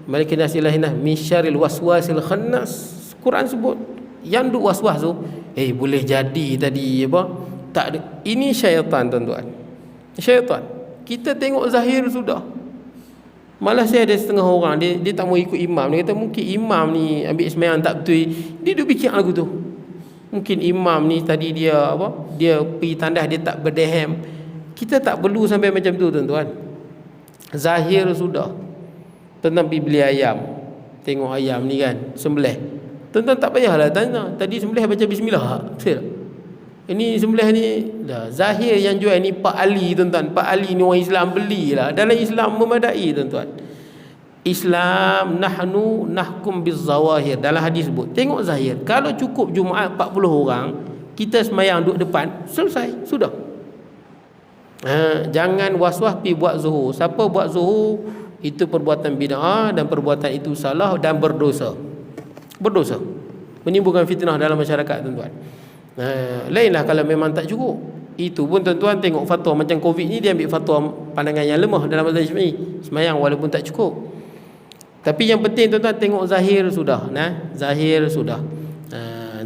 Malikin nas ilahin nas min syarril waswasil khannas. Quran sebut yang duk was-was tu, boleh jadi tadi apa? Tak ada. Ini syaitan tuan-tuan. Syaitan. Kita tengok zahir sudah. Malah saya ada setengah orang dia tak mau ikut imam. Dia kata mungkin imam ni ambil sembahyang tak betul. Dia duk fikir lagu tu. Mungkin imam ni tadi dia apa? Dia pergi tandas dia tak berdehem. Kita tak perlu sampai macam tu tuan-tuan. Zahir sudah. Tentang pergi beli ayam. Tengok ayam ni kan, sembelih. Tuan-tuan tak payahlah tanya. Tadi sembelih baca bismillah. Betul tak? Ini sembelih ni dah zahir yang jual ni Pak Ali tuan-tuan. Pak Ali ni orang Islam belilah. Dalam Islam memadai tuan-tuan. Islam nahnu nahkum bizawahir. Dalam hadis sebut tengok zahir. Kalau cukup Jumaat 40 orang, kita semayang duduk depan, selesai, sudah. Jangan was-was pi buat zuhur. Siapa buat zuhur itu perbuatan bid'ah, dan perbuatan itu salah dan berdosa. Berdosa. Menimbulkan fitnah dalam masyarakat tuan-tuan. Lainlah kalau memang tak cukup. Itu pun tuan-tuan tengok fatwa macam Covid ni, dia ambil fatwa pandangan yang lemah dalam mazhab Syafi'i. Semayang walaupun tak cukup. Tapi yang penting tuan-tuan tengok zahir sudah. Zahir sudah.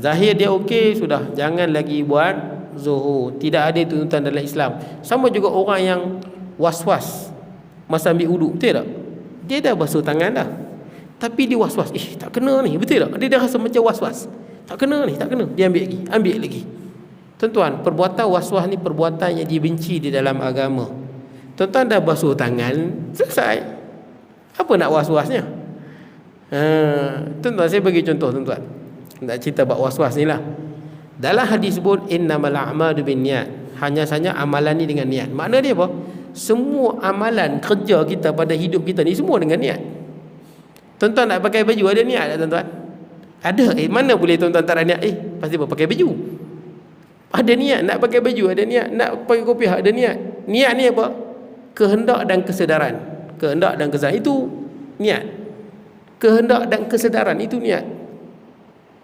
Zahir dia okey sudah. Jangan lagi buat zuhur. Tidak ada itu tuan-tuan dalam Islam. Sama juga orang yang was-was masa ambil wuduk, betul tak? Dia dah basuh tangan dah, tapi dia was-was, tak kena ni, betul tak? Dia dah rasa macam was-was, tak kena ni, tak kena. Dia ambil lagi. Tuan-tuan, perbuatan was-was ni perbuatan yang dibenci di dalam agama. Tuan-tuan dah basuh tangan, selesai. Apa nak was-wasnya? Tuan-tuan, saya bagi contoh tuan-tuan. Nak cerita bab was-was ni lah. Dalam hadis sebut innamal a'malu binniyat. Hanya saja amalan ni dengan niat. Makna dia apa? Semua amalan kerja kita pada hidup kita ni semua dengan niat. Tuan-tuan nak pakai baju ada niat tak tuan-tuan? Ada. Mana boleh tuan-tuan tak ada niat? Pasti pakai baju. Ada niat nak pakai baju, ada niat nak pakai kopiah, ada niat. Niat ni apa? Kehendak dan kesedaran. Kehendak dan kesedaran itu niat. Kehendak dan kesedaran itu niat.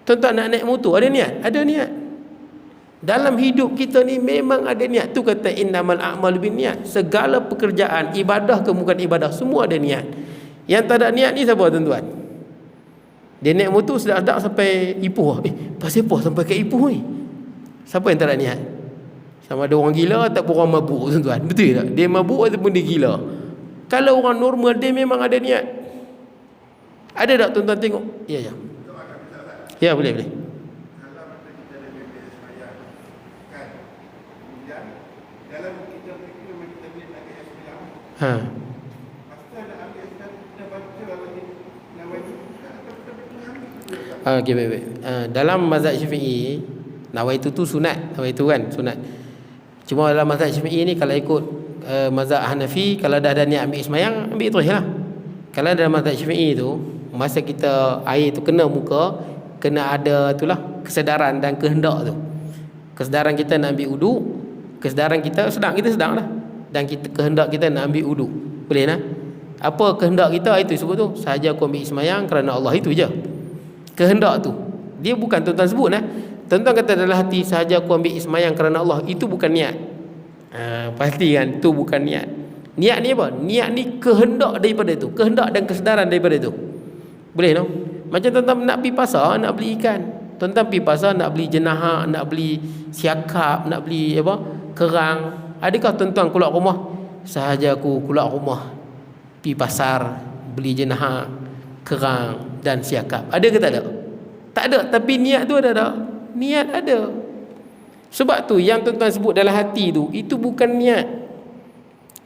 Tuan-tuan nak naik motor ada niat? Ada niat. Dalam hidup kita ni memang ada niat. Tu kata innamal a'malu binniyat. Segala pekerjaan, ibadah ke bukan ibadah, semua ada niat. Yang tak ada niat ni siapa tuan-tuan? Dia naik motor sedap-sedap sampai Ipoh. Pasal apa sampai ke Ipoh ni? Siapa yang tak ada niat? Sama ada orang gila ataupun orang mabuk tuan-tuan. Betul tak? Dia mabuk ataupun dia gila. Kalau orang normal dia memang ada niat. Ada tak tuan-tuan tengok? Ya. Ya boleh. Okey, baik. Dalam mazhab Syafi'i, nawaitu tu sunat. Nawaitu kan sunat. Cuma dalam mazhab Syafi'i ni kalau ikut mazhab Hanafi, kalau dah ada niat ambil sembahyang, ambil teruslah. Kalau dalam mazhab Syafi'i tu, masa kita air tu kena muka, kena ada itulah kesedaran dan kehendak tu. Kesedaran kita nak ambil wuduk, kesedaran kita sedang lah. Dan kita kehendak kita nak ambil wuduk. Boleh nah? Apa kehendak kita itu sebut tu? Sahaja aku ambil sembahyang kerana Allah, itu je. Kehendak tu. Dia bukan tuan-tuan sebut nah. Tuan-tuan kata dalam hati sahaja aku ambil sembahyang kerana Allah, itu bukan niat. Pasti kan itu bukan niat. Niat ni apa? Niat ni kehendak daripada itu. Kehendak dan kesedaran daripada itu. Boleh no? Macam tuan-tuan nak pergi pasar nak beli ikan. Tuan-tuan pergi pasar nak beli jenahak, nak beli siakap, nak beli apa? Kerang. Adakah tuan-tuan keluar rumah? Sahaja aku keluar rumah pergi pasar beli jenahak, kerang dan siakap. Ada ke tak ada? Tak ada. Tapi niat tu ada tak? Niat ada. Sebab tu yang tuan-tuan sebut dalam hati tu, itu bukan niat.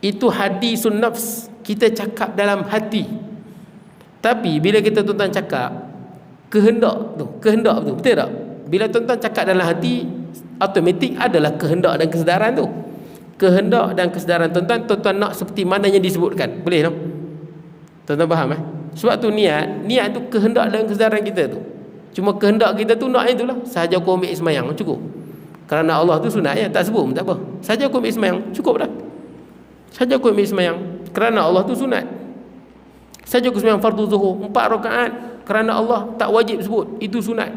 Itu hadisun nafs. Kita cakap dalam hati. Tapi bila kita tuan-tuan cakap, Kehendak tu, betul tak? Bila tuan-tuan cakap dalam hati, automatik adalah kehendak dan kesedaran tu. Kehendak dan kesedaran tuan-tuan nak seperti mana yang disebutkan. Boleh tak? Tuan-tuan faham Sebab tu niat tu kehendak dan kesedaran kita tu. Cuma kehendak kita tu nak itulah, sahaja aku ambil sembahyang cukup. Kerana Allah tu sunat tak sebut pun tak apa. Sahaja aku ambil sembahyang cukup dah. Sahaja aku ambil sembahyang kerana Allah tu sunat. Sahaja aku sembahyang fardu zuhur 4 rakaat kerana Allah tak wajib sebut, itu sunat.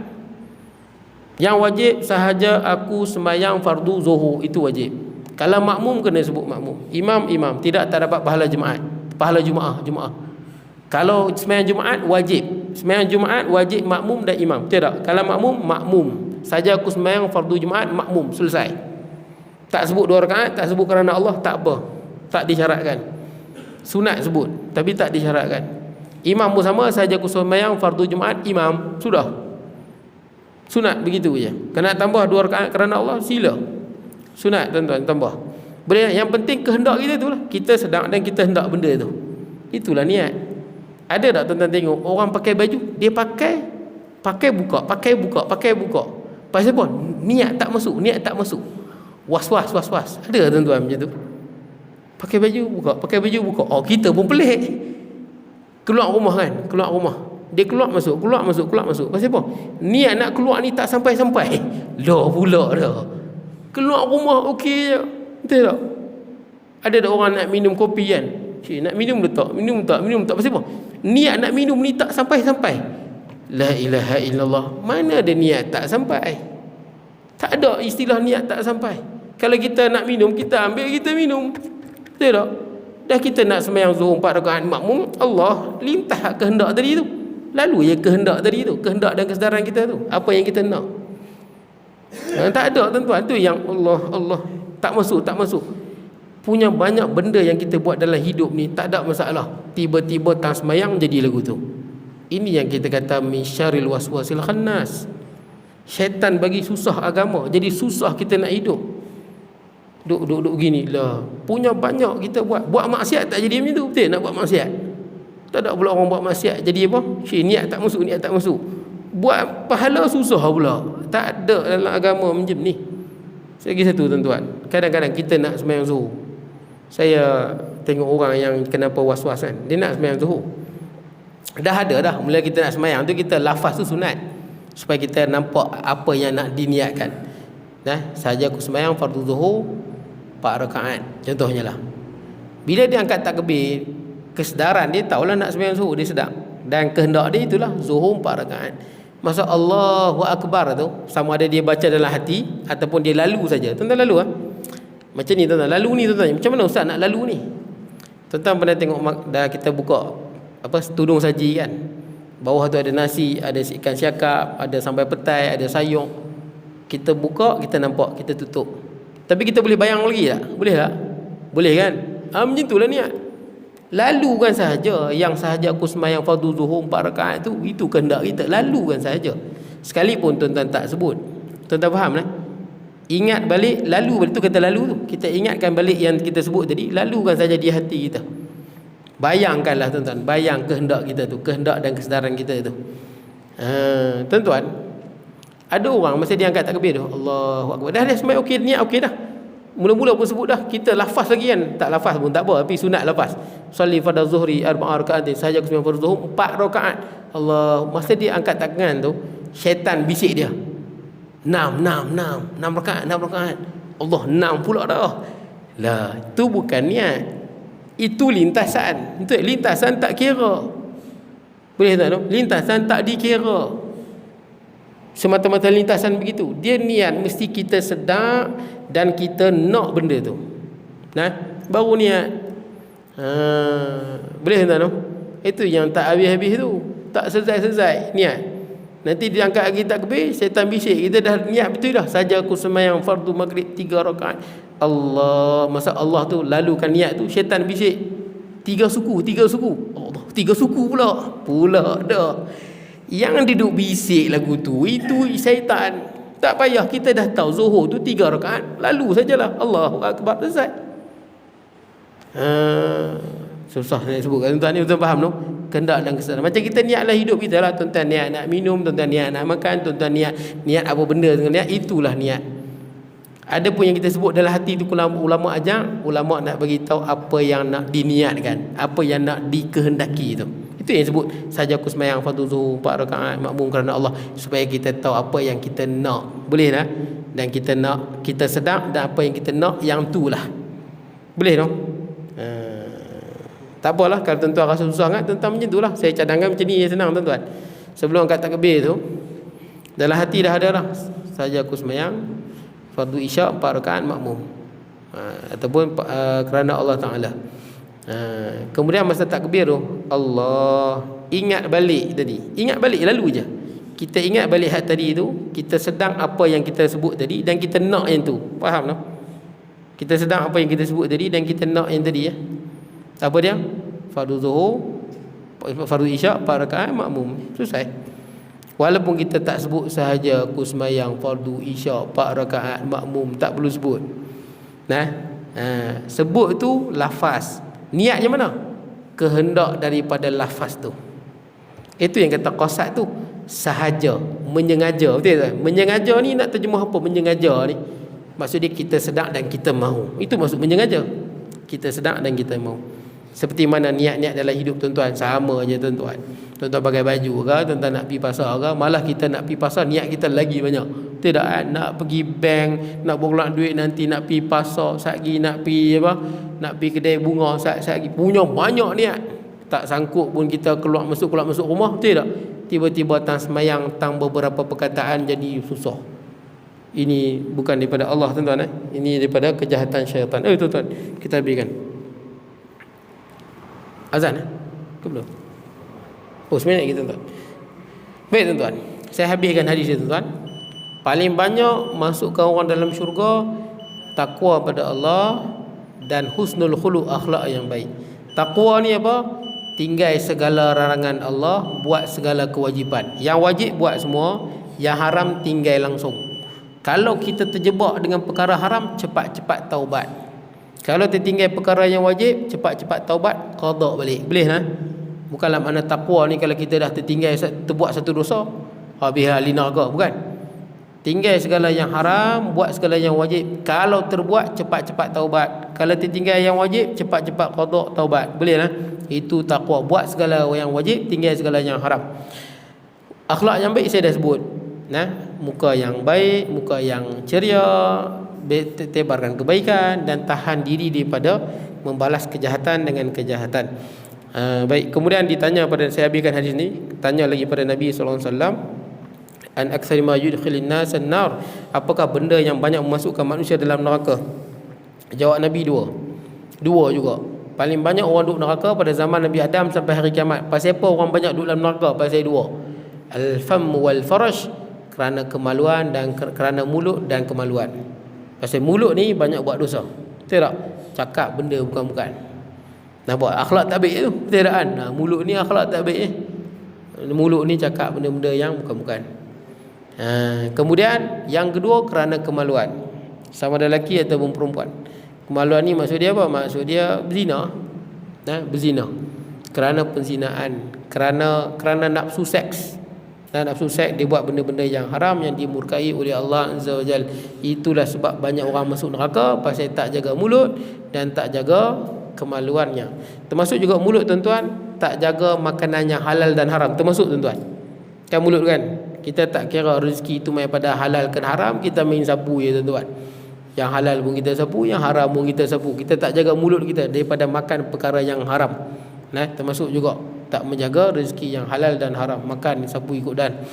Yang wajib sahaja aku sembahyang fardu zuhur, itu wajib. Kalau makmum kena sebut makmum. Imam tidak dapat pahala jemaat. Pahala Jumaat. Kalau sembahyang Jumaat wajib. Sembahyang Jumaat wajib makmum dan imam. Tidak. Kalau makmum. Saja aku sembahyang fardu Jumaat makmum, selesai. Tak sebut 2 rakaat, tak sebut kerana Allah, tak apa. Tak disyaratkan. Sunat sebut, tapi tak disyaratkan. Imam pun sama, saja aku sembahyang fardu Jumaat imam, sudah. Sunat begitu je. Kena tambah 2 rakaat kerana Allah, sila. Sunat tuan-tuan, tambah. Boleh. Yang penting kehendak kita tu lah. Kita sedang dan kita hendak benda tu. Itulah niat. Ada tak tuan-tuan tengok orang pakai baju, dia pakai buka. Pasal apa? Niat tak masuk. Was-was. Ada tuan-tuan macam tu? Pakai baju buka. Oh, kita pun pelik. Keluar rumah. Dia keluar masuk. Pasal apa? Niat nak keluar ni tak sampai-sampai. Lah pula dah. Keluar rumah okey je. Betul tak? Ada tak orang nak minum kopi kan? Nak minum tak? Pasal apa? Niat nak minum ni tak sampai-sampai. La ilaha illallah. Mana ada niat tak sampai? Tak ada istilah niat tak sampai. Kalau kita nak minum, kita ambil, kita minum. Betul tak? Dah kita nak sembahyang zuhur 4 rakaat makmum, Allah lintah kehendak tadi tu. Lalu je kehendak tadi tu, kehendak dan kesedaran kita tu. Apa yang kita nak. Tak ada tuan-tuan. Tu yang Allah tak masuk. Punya banyak benda yang kita buat dalam hidup ni tak ada masalah. Tiba-tiba tak sembahyang jadi lagu tu. Ini yang kita kata min syarril waswasil khannas. Syaitan bagi susah agama, jadi susah kita nak hidup. Duduk gini lah. Punya banyak kita buat maksiat tak jadi macam tu. Betul nak buat maksiat. Tak ada pula orang buat maksiat jadi apa? Niat tak masuk. Buat pahala susah pula. Tak ada dalam agama macam ni. Lagi satu tuan-tuan, kadang-kadang kita nak sembahyang zuhur. Saya tengok orang yang kenapa was-was kan, dia nak sembahyang zuhur. Dah mula kita nak sembahyang tu, kita lafaz tu sunat supaya kita nampak apa yang nak diniatkan. Sahaja aku sembahyang fardu zuhur 4 rakaat contohnya lah. Bila dia angkat takbir, kesedaran dia tahulah nak sembahyang zuhur, dia sedar. Dan kehendak dia itulah zuhur 4 rakaat. Masa Allahu Akbar tu, sama ada dia baca dalam hati ataupun dia lalu saja. Tuan-tuan lalu macam ni tuan-tuan. Lalu ni tuan-tuan. Macam mana ustaz nak lalu ni? Tuan-tuan pernah tengok dah kita buka tudung saji kan? Bawah tu ada nasi, ada ikan siakap, ada sambal petai, ada sayur. Kita buka, kita nampak, kita tutup. Tapi kita boleh bayang lagi tak? Boleh tak? Boleh kan? Macam itulah niat. Lalukan sahaja. Yang sahaja aku sembahyang fardu zuhur 4 rakaat tu, itu kehendak kita. Lalukan sahaja. Sekalipun tuan-tuan tak sebut. Tuan-tuan faham lah? Ingat balik, lalu balik tu kata lalu tu. Kita ingatkan balik yang kita sebut tadi, lalukan saja di hati kita. Bayangkanlah tuan-tuan, bayang kehendak kita tu, kehendak dan kesedaran kita tu. Tuan-tuan, ada orang masa dia angkat takbir tu, Allahu Akbar. Dah sembahyang okey, niat okey dah. Mula-mula pun sebut dah, kita lafaz lagi kan. Tak lafaz pun tak apa, tapi sunat lafaz. Salli fardhu zuhri 4 rakaat, sahaja aku sembahyang fardu zuhur 4 rakaat. Allah, masa dia angkat tangan tu, syaitan bisik dia. 6 rakaat. Allah 6 pula dah. Lah, itu bukan niat. Itu lintasan. Itu lintasan tak kira. Boleh tak? Lintasan tak dikira. Semata-mata lintasan begitu. Dia niat mesti kita sedar dan kita nak benda tu. Baru niat. Boleh tak? Itu yang tak habis-habis tu. Tak selesai-selesai niat. Nanti dia angkat lagi takbir, syaitan bisik. Kita dah niat betul dah. Saja aku sembahyang fardu maghrib 3 rakaat. Allah, masa Allah tu lalukan niat tu, syaitan bisik. 3 suku. Allah, 3 suku pula dah. Yang duduk bisik lagu tu, itu syaitan. Tak payah, kita dah tahu zuhur tu 3 rakaat. Lalu sajalah. Allahu Akbar, selesai. Susah nak sebutkan tuan ni, tuan faham tu? kehendak dan kesedaran. Macam kita niatlah hidup kita lah, tuan-tuan niat nak minum, tuan-tuan niat nak makan, tuan-tuan niat apa benda dengan niat, itulah niat. Ada pun yang kita sebut dalam hati tu, ulama ajar, ulama nak bagi tahu apa yang nak diniatkan, apa yang nak dikehendaki tu. Itu yang sebut saja aku sembahyang fardu zuhur 4 rakaat makmum kerana Allah, supaya kita tahu apa yang kita nak. Boleh tak? Dan kita nak, kita sedar, dan apa yang kita nak yang itulah. Boleh tak? Tak apalah kalau tuan-tuan rasa susah sangat, tuan-tuan macam itulah. Saya cadangkan macam ni senang tuan-tuan. Sebelum angkat takbir tu, dalam hati dah ada lah, saja aku sembahyang fardu isyak 4 rakaat makmum, ataupun kerana Allah Ta'ala. Kemudian masa takbir tu, Allah, ingat balik tadi, ingat balik lalu je. Kita ingat balik hak tadi tu, kita sedang apa yang kita sebut tadi, dan kita nak yang tu. Faham tak? Kita sedang apa yang kita sebut tadi, dan kita nak yang tadi ya. Apa dia? Fardu zuhur, fardu isyak 4 rakaat makmum. Selesai. Walaupun kita tak sebut sahaja aku sembahyang fardu isyak 4 rakaat makmum, tak perlu sebut. Sebut tu lafaz. Niatnya mana? Kehendak daripada lafaz tu. Itu yang kata qasad tu, sahaja, menyengaja. Betul tak? Menyengaja ni nak terjemah apa? Menyengaja ni maksud dia kita sedar dan kita mahu. Itu maksud menyengaja. Kita sedar dan kita mahu. Seperti mana niat-niat dalam hidup tuan-tuan, sama je tuan-tuan. Tuan-tuan pakai baju ke, tuan-tuan nak pergi pasar ke, malah kita nak pergi pasar, niat kita lagi banyak. Tidak kan? Nak pergi bank, nak berkeluar duit, nanti nak pergi pasar, satgi nak pergi apa? Nak pergi kedai bunga, satgi punya banyak niat. Tak sangkut pun kita keluar masuk rumah, tidak. Tiba-tiba tang semayang, tang beberapa perkataan jadi susah. Ini bukan daripada Allah tuan-tuan. Ini daripada kejahatan syaitan. Tuan-tuan, kita berikan azan ke belum? Oh, 9 minit kita tuan-tuan. Baik tuan-tuan, saya habiskan hadis ni tuan-tuan. Paling banyak masukkan orang dalam syurga takwa pada Allah dan husnul khuluq, akhlak yang baik. Takwa ni apa? Tinggal segala larangan Allah, buat segala kewajipan. Yang wajib buat semua, yang haram tinggal langsung. Kalau kita terjebak dengan perkara haram, cepat-cepat taubat. Kalau tertinggal perkara yang wajib, cepat-cepat taubat, qada balik. Boleh lah. Bukanlah makna takwa ni kalau kita dah tertinggal terbuat satu dosa, habis ahli neraka, bukan. Tinggal segala yang haram, buat segala yang wajib. Kalau terbuat, cepat-cepat taubat. Kalau tertinggal yang wajib, cepat-cepat qada taubat. Boleh lah. Itu takwa. Buat segala yang wajib, tinggal segala yang haram. Akhlak yang baik saya dah sebut. Muka yang baik, muka yang ceria, tebarkan kebaikan, dan tahan diri daripada membalas kejahatan dengan kejahatan. Baik, kemudian ditanya pada, saya habiskan hadis ni, tanya lagi pada Nabi SAW, an aktsari ma yudkhilun nas an-nar, apakah benda yang banyak memasukkan manusia dalam neraka? Jawab Nabi dua juga. Paling banyak orang duduk neraka pada zaman Nabi Adam sampai hari kiamat. Pasal apa orang banyak duduk dalam neraka? Pasal dua, al-fam wal farash, kerana kemaluan, dan kerana mulut dan kemaluan. Pasal mulut ni banyak buat dosa, betul tak? Cakap benda bukan-bukan. Nampak akhlak tak baik tu, betul tak kan? Mulut ni akhlak tak baik Mulut ni cakap benda-benda yang bukan-bukan. Kemudian yang kedua, kerana kemaluan, sama ada lelaki ataupun perempuan. Kemaluan ni maksud dia apa? Maksud dia berzina. Berzina. Kerana penzinaan, kerana nafsu seks. Dan nafsu seks, dia buat benda-benda yang haram, yang dimurkai oleh Allah Azza wa Jal. Itulah sebab banyak orang masuk neraka, pasal tak jaga mulut dan tak jaga kemaluannya. Termasuk juga mulut tuan-tuan, tak jaga makanan yang halal dan haram. Termasuk tuan-tuan, kan mulut kan, kita tak kira rezeki itu main pada halal ke haram, kita main sapu je tuan-tuan. Yang halal pun kita sapu, yang haram pun kita sapu. Kita tak jaga mulut kita daripada makan perkara yang haram. Termasuk juga tak menjaga rezeki yang halal dan haram, makan sapu ikut dan.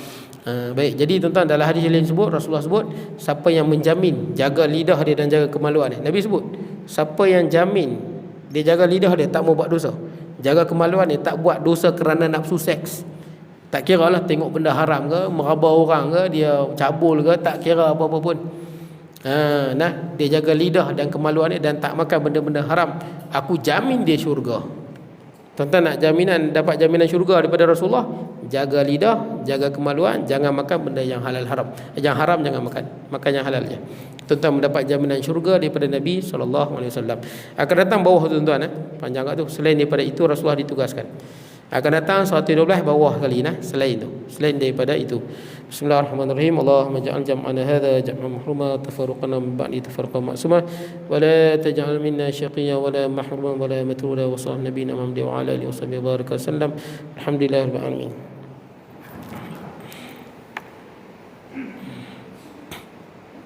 Baik, jadi tuan-tuan, dalam hadis yang lain sebut, Rasulullah sebut, siapa yang menjamin jaga lidah dia dan jaga kemaluan dia. Nabi sebut, siapa yang jamin dia jaga lidah dia tak mau buat dosa, jaga kemaluan dia tak buat dosa kerana nafsu seks. Tak kira lah tengok benda haram ke, meraba orang ke, dia cabul ke, tak kira apa-apa pun. Dia jaga lidah dan kemaluan dia dan tak makan benda-benda haram, aku jamin dia syurga. Tuan-tuan nak jaminan, dapat jaminan syurga daripada Rasulullah, jaga lidah, jaga kemaluan, jangan makan benda yang halal haram. Yang haram jangan makan, makan yang halal je. Tuan-tuan mendapat jaminan syurga daripada Nabi SAW. Akan datang bawah tuan-tuan, panjang kat tu. Selain daripada itu, Rasulullah ditugaskan. Akan datang 112 bawah kali nah, selain daripada itu. Bismillahirrahmanirrahim. Allahumma ja'al jam'ana hadha jam'an mahruma tafarruqana min ba'di tafarruqan ma'suma wa la taj'al minna syaqiyya wa la mahruman wa la matruda wa sallallahu nabiyina Muhammad wa ala alihi wa sahbihi wa baraka wasallam. Alhamdulillahirabbil alamin.